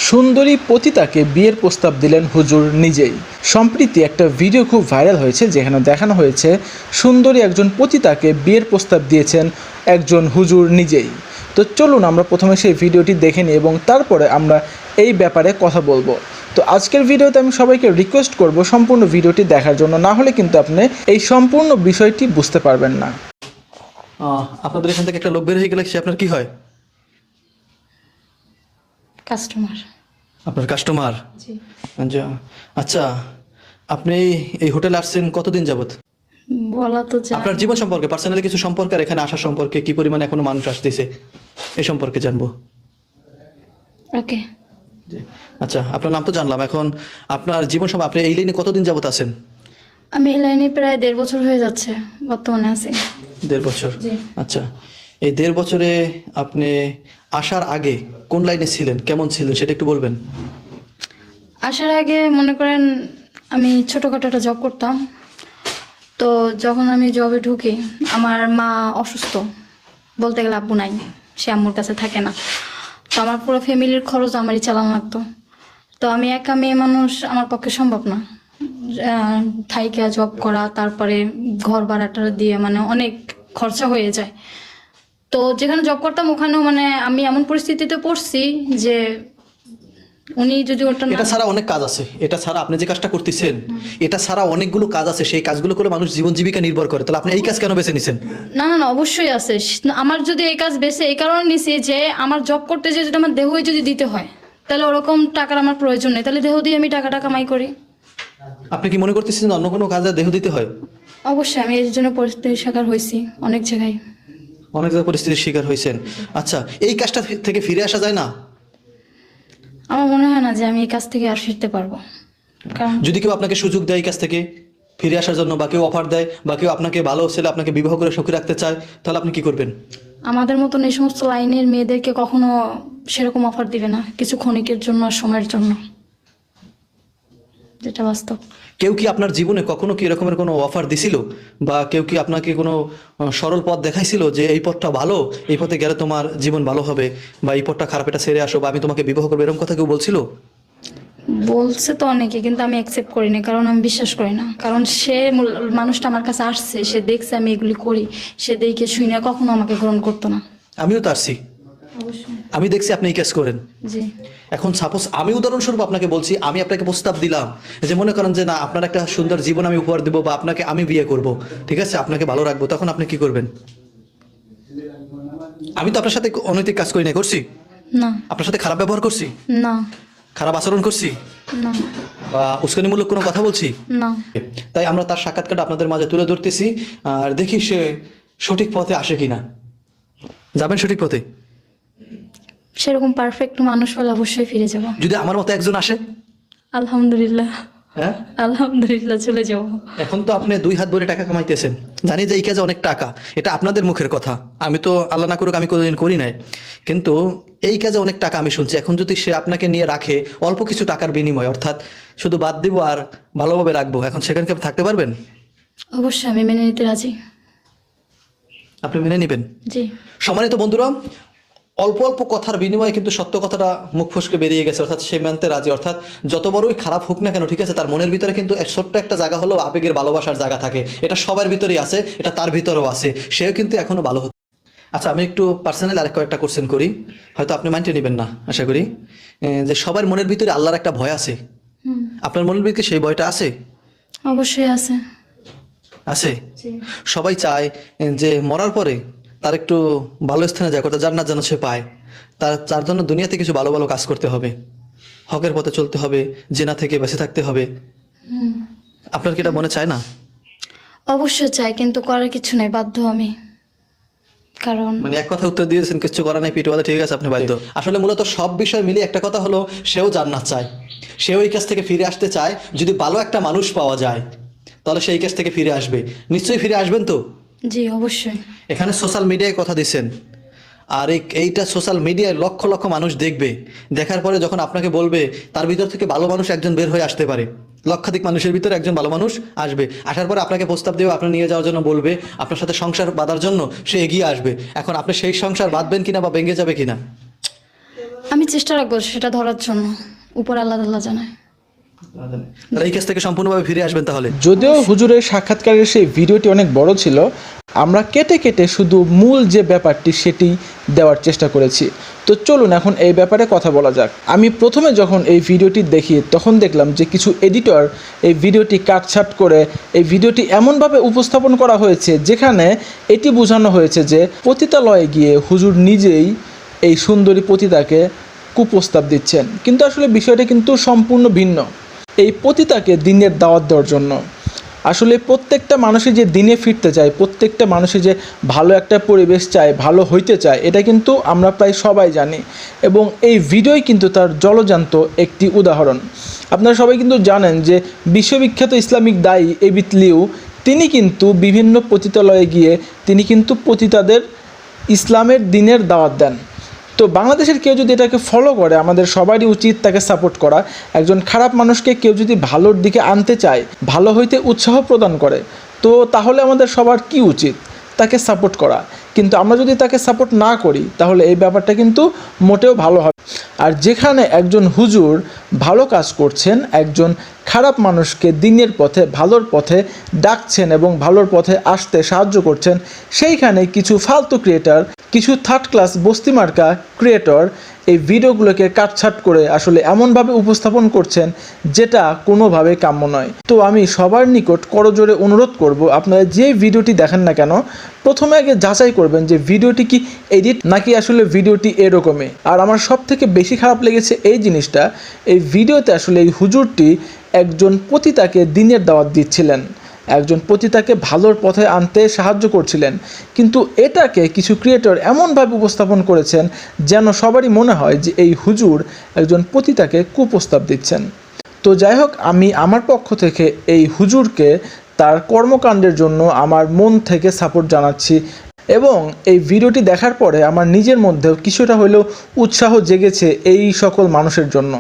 সুন্দরী পতিতাকে বিয়ের প্রস্তাব দিলেন হুজুর নিজেই। সম্প্রতি একটা ভিডিও খুব ভাইরাল হয়েছে, যেখানে দেখানো হয়েছে সুন্দরী একজন পতিতাকে বিয়ের প্রস্তাব দিয়েছেন একজন হুজুর নিজেই। তো চলুন আমরা প্রথমে সেই ভিডিওটি দেখে নিই এবং তারপরে আমরা এই ব্যাপারে কথা বলবো। তো আজকের ভিডিওতে আমি সবাইকে রিকোয়েস্ট করব সম্পূর্ণ ভিডিওটি দেখার জন্য, না হলে কিন্তু আপনি এই সম্পূর্ণ বিষয়টি বুঝতে পারবেন না। আপনাদের এখান থেকে একটা লোক বের হয়ে গেলে সে আপনার কি হয়? কাস্টমার। আপনার কাস্টমার? জি। আচ্ছা, আপনি এই হোটেলে আসছেন কতদিন যাবত? বলা তো যায়। আপনার জীবন সম্পর্কে, পার্সোনালি কিছু সম্পর্কে আর এখানে আসা সম্পর্কে, কি পরিমাণে এখনো মানুষ আসতেছে এই সম্পর্কে জানবো। ওকে। আচ্ছা, আপনার নাম তো জানলাম, এখন আপনার জীবন সম্পর্কে আপনি এই লাইনে কতদিন যাবত আছেন? আমি এই লাইনে প্রায় 1.5 বছর হয়ে যাচ্ছে, বর্তমানে আছি। 1.5 বছর? জি। আচ্ছা, এই 1.5 বছরে আপনি আসার আগে কোন লাইনে ছিলেন, কেমন ছিলেন সেটা একটু বলবেন? আসার আগে মনে করেন আমি ছোটোখাটো একটা জব করতাম। তো যখন আমি জবে ঢুকি, আমার মা অসুস্থ, বলতে গেলে আব্বু নাই, সে আম্মুর কাছে থাকে না। তো আমার পুরো ফ্যামিলির খরচ আমারই চালানো লাগতো। তো আমি একা মেয়ে মানুষ, আমার পক্ষে সম্ভব না থাইকা জব করা, তারপরে ঘর ভাড়াটা দিয়ে মানে অনেক খরচা হয়ে যায়। তো যেখানে জব করতাম ওখানেও মানে আমি এমন পরিস্থিতিতে পড়ছি যে উনি যদি ওটা না, এটা ছাড়া অনেক কাজ আছে, এটা ছাড়া আপনি যে কাজটা করতেছেন এটা ছাড়া অনেকগুলো কাজ আছে, সেই কাজগুলো করে মানুষ জীবন জীবিকা নির্ভর করে। তাহলে আপনি এই কাজ কেন বেছে নিছেন? না না না, অবশ্যই আছে। আমার যদি এই কাজ বেশি এই কারণে নিছি যে আমার জব করতে যে যদি আমার দেহই যদি দিতে হয়, তাহলে ওরকম টাকার আমার প্রয়োজন নেই, তাহলে দেহ দিয়ে আমি টাকাটা কামাই করি। আপনি কি মনে করতেছেন অন্য কোনো কাজে দেহ দিতে হয়? অবশ্যই আমি এর জন্য পরিস্থিতির শিকার হয়েছি অনেক জায়গায়। অনেক জায়গায় পরিস্থিতির শিকার হয়েছেন। আচ্ছা, এই কাজটা থেকে ফিরে আসা যায় না? আমার মনে হয় না যে আমি এই কাজ থেকে আর ফিরতে পারবো। কারণ যদি কেউ আপনাকে সুযোগ দেয় এই কাজ থেকে ফিরে আসার জন্য, বা কেউ অফার দেয়, বা কেউ আপনাকে ভালো ছেলে আপনাকে বিবাহ করে সুখী রাখতে চায়, তাহলে আপনি কি করবেন? আমাদের মতন এই সমস্ত লাইনের মেয়েদেরকে কখনো সেরকম অফার দিবে না, কিছু ক্ষণিকের জন্য আর সময়ের জন্য, যেটা বাস্তব। কেউ কি আপনার জীবনে কখনো কি এরকমের কোনো অফার দিছিল, বা কেউ কি আপনাকে কোনো সরল পথ দেখাইছিল যে এই পথটা ভালো, এই পথে গেলে তোমার জীবন ভালো হবে, বা এই পথটা খারাপ, এটা ছেড়ে আসো, বা আমি তোমাকে বিবাহ করবো, এরকম কথা কেউ বলছিল? বলছে তো অনেকে, কিন্তু আমি অ্যাকসেপ্ট করি না, কারণ আমি বিশ্বাস করি না। কারণ সে মানুষটা আমার কাছে আসছে, সে দেখছে আমি এগুলি করি, সে দেখে শুনে কখনো আমাকে গ্রহণ করতো না। আমিও তো আসছি, অবশ্যই। আমি দেখছি আপনি এই কাজ করেন। জি। এখন সাপোজ আমি উদাহরণস্বরূপ আপনাকে বলছি, আমি আপনাকে প্রস্তাব দিলাম যে মনে করেন যে না, আপনার একটা সুন্দর জীবন আমি উপহার দেবো, বা আপনাকে আমি বিয়ে করব, ঠিক আছে, আপনাকে ভালো রাখবো, তখন আপনি কি করবেন? আমি তো আপনার সাথে অনৈতিক কাজ করি না, করছি? না আপনার সাথে খারাপ ব্যবহার করছি, না খারাপ আচরণ করছি, না বা উস্কানিমূলক কোনো কথা বলছি? না। তাই আমরা তার সাক্ষাৎকারটা আপনাদের মাঝে তুলে ধরতেছি, আর দেখি সে সঠিক পথে আসে কিনা। যাবেন সঠিক পথে? সেরকম পারফেক্ট মানুষ হলে অবশ্যই ফিরে যাব। যদি আমার মতো একজন আসে? আলহামদুলিল্লাহ, হ্যাঁ, আলহামদুলিল্লাহ চলে যাব। এখন তো আপনি 2 হাত ভরে টাকা কামাইতেছেন, জানি যে এই কাজে অনেক টাকা, এটা আপনাদের মুখের কথা, আমি তো আল্লাহ না করুক আমি কোনোদিন করি নাই, কিন্তু এই কাজে অনেক টাকা আমি শুনছি। এখন যদি সে আপনাকে নিয়ে রাখে অল্প কিছু টাকার বিনিময়, অর্থাৎ শুধু বাদ দিব আর ভালোভাবে রাখবো, এখন সেখানে কি আপনি থাকতে পারবেন? অবশ্যই আমি মেনে নিতে রাজি। আপনি মেনে নেবেন? জি। সম্মানিত বন্ধুরা, অল্প অল্প কথার বিনিময়ে কিন্তু সত্য কথাটা মুখ ফসকে বেরিয়ে গেছে, অর্থাৎ সে মানতে রাজি। অর্থাৎ যত বড়ই খারাপ হোক না কেন, ঠিক আছে, তার মনের ভিতরে কিন্তু এক ছোট্ট একটা জায়গা হলো আবেগের ভালোবাসার জায়গা থাকে, এটা সবার ভিতরেই আছে, এটা তার ভিতরেও আছে, সেও কিন্তু এখনো ভালো হচ্ছে। আচ্ছা, আমি একটু পার্সোনালি আরেক কয়েকটা কোশ্চেন করি, হয়তো আপনি মাইন্ডে নেবেন না আশা করি। যে সবার মনের ভিতরে আল্লাহর একটা ভয় আছে, আপনার মনের ভিতরে সেই ভয়টা আছে? অবশ্যই আছে। আছে? জি। সবাই চায় যে মরার পরে তার একটু ভালো স্থানে যায়, কোথাও জান্নাত যেন সে পায়, তার জন্য দুনিয়াতে কিছু ভালো ভালো কাজ করতে হবে, হকের পথে চলতে হবে, জেনা থেকে বেঁচে থাকতে হবে। আপনার কি এটা মনে চায় না? অবশ্যই চাই, কিন্তু করার কিছু নাই, বাধ্য আমি। কারণ মানে এক কথা উত্তর দিয়েছেন, কিছু করার নাই, পিটুয়াতে, ঠিক আছে, আপনি বাধ্য। আসলে মূলত সব বিষয় মিলিয়ে একটা কথা হলো, সেও জান্নাত চায়, সেও এই কাছ থেকে ফিরে আসতে চায়। যদি ভালো একটা মানুষ পাওয়া যায় তাহলে সেই কাছ থেকে ফিরে আসবে, নিশ্চয়ই ফিরে আসবেন তো? জি অবশ্যই। এখানে সোশ্যাল মিডিয়ায় কথা দিচ্ছেন, আর এইটা সোশ্যাল মিডিয়ায় লক্ষ লক্ষ মানুষ দেখবে, দেখার পরে যখন আপনাকে বলবে, তার ভিতর থেকে ভালো মানুষ একজন বের হয়ে আসতে পারে, লক্ষাধিক মানুষের ভিতরে একজন ভালো মানুষ আসবে, আসার পরে আপনাকে প্রস্তাব দেবে, আপনার নিয়ে যাওয়ার জন্য বলবে, আপনার সাথে সংসার বাঁধার জন্য সে এগিয়ে আসবে। এখন আপনি সেই সংসার বাঁধবেন কিনা বা ভেঙে যাবে কিনা? আমি চেষ্টা রাখবো সেটা ধরার জন্য, উপর আল্লাহ তাআলা জানায়। তাহলে এই কেস থেকে সম্পূর্ণভাবে ফিরে আসবেন তাহলে? যদিও হুজুরের সাক্ষাৎকারের সেই ভিডিওটি অনেক বড় ছিল, আমরা কেটে কেটে শুধু মূল যে ব্যাপারটি সেটি দেওয়ার চেষ্টা করেছি। তো চলুন এখন এই ব্যাপারে কথা বলা যাক। আমি প্রথমে যখন এই ভিডিওটি দেখি তখন দেখলাম যে কিছু এডিটর এই ভিডিওটি কাটছাট করে এই ভিডিওটি এমনভাবে উপস্থাপন করা হয়েছে যেখানে এটি বোঝানো হয়েছে যে পতিতালয়ে গিয়ে হুজুর নিজেই এই সুন্দরী পতিতাকে কুপ্রস্তাব দিচ্ছেন, কিন্তু আসলে বিষয়টা কিন্তু সম্পূর্ণ ভিন্ন। এই পতিতাকে দিনের দাওয়াত দেওয়ার জন্য আসলে প্রত্যেকটা মানুষই যে দিনে ফিরতে চায়, প্রত্যেকটা মানুষই যে ভালো একটা পরিবেশ চায়, ভালো হইতে চায়, এটা কিন্তু আমরা প্রায় সবাই জানি এবং এই ভিডিওই কিন্তু তার জলজান্ত একটি উদাহরণ। আপনারা সবাই কিন্তু জানেন যে বিশ্ববিখ্যাত ইসলামিক দায়ী এবিট লিউ তিনি কিন্তু বিভিন্ন পতিতালয়ে গিয়ে তিনি কিন্তু পতিতাদের ইসলামের দিনের দাওয়াত দেন। তো বাংলাদেশের কেউ যদি এটাকে ফলো করে আমাদের সবারই উচিত তাকে সাপোর্ট করা। একজন খারাপ মানুষকে কেউ যদি ভালোর দিকে আনতে চায়, ভালো হইতে উৎসাহ প্রদান করে, তো তাহলে আমাদের সবার কি উচিত? তাকে সাপোর্ট করা। কিন্তু আমরা যদি তাকে সাপোর্ট না করি তাহলে এই ব্যাপারটা কিন্তু মোটেও ভালো হবে। আর যেখানে একজন হুজুর ভালো কাজ করছেন, একজন খারাপ মানুষকে দিনের পথে ভালোর পথে ডাকছেন এবং ভালোর পথে আসতে সাহায্য করছেন, সেইখানে কিছু ফালতু ক্রিয়েটার, কিছু থার্ড ক্লাস বস্তিমার্কা ক্রিয়েটর এই ভিডিওগুলোকে কাটছাট করে আসলে এমনভাবে উপস্থাপন করছেন যেটা কোনোভাবে কাম্য নয়। তো আমি সবার নিকট করজোরে অনুরোধ করব, আপনারা যে ভিডিওটি দেখেন না কেন প্রথমে আগে যাচাই করবেন যে ভিডিওটি কি এডিট নাকি আসলে ভিডিওটি এরকমই। আর আমার সব থেকে বেশি খারাপ লেগেছে এই জিনিসটা, এই ভিডিওতে আসলে এই হুজুরটি একজন পতিতাকে দিনের দাওয়াত দিচ্ছিলেন, একজন পতিতাকে ভালোর পথে আনতে সাহায্য করছিলেন, কিন্তু এটাকে কিছু ক্রিয়েটর এমনভাবে উপস্থাপন করেছেন যেন সবারই মনে হয় যে এই হুজুর একজন পতিতাকে কুপ্রস্তাব দিচ্ছেন। তো যাই হোক, আমি আমার পক্ষ থেকে এই হুজুরকে তার কর্মকাণ্ডের জন্য আমার মন থেকে সাপোর্ট জানাচ্ছি এবং এই ভিডিওটি দেখার পরে আমার নিজের মধ্যেও কিছুটা হলেও উৎসাহ জেগেছে এই সকল মানুষের জন্য।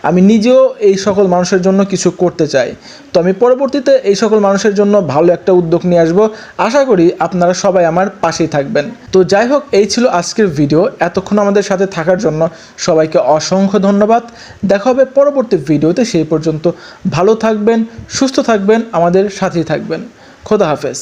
আমি নিজেও এই সকল মানুষের জন্য কিছু করতে চাই। তো আমি পরবর্তীতে এই সকল মানুষের জন্য ভালো একটা উদ্যোগ নিয়ে আসবো। আশা করি আপনারা সবাই আমার পাশেই থাকবেন। তো যাই হোক, এই ছিল আজকের ভিডিও। এতক্ষণ আমাদের সাথে থাকার জন্য সবাইকে অসংখ্য ধন্যবাদ। দেখা হবে পরবর্তী ভিডিওতে। সেই পর্যন্ত ভালো থাকবেন, সুস্থ থাকবেন, আমাদের সাথেই থাকবেন। খোদা হাফেজ।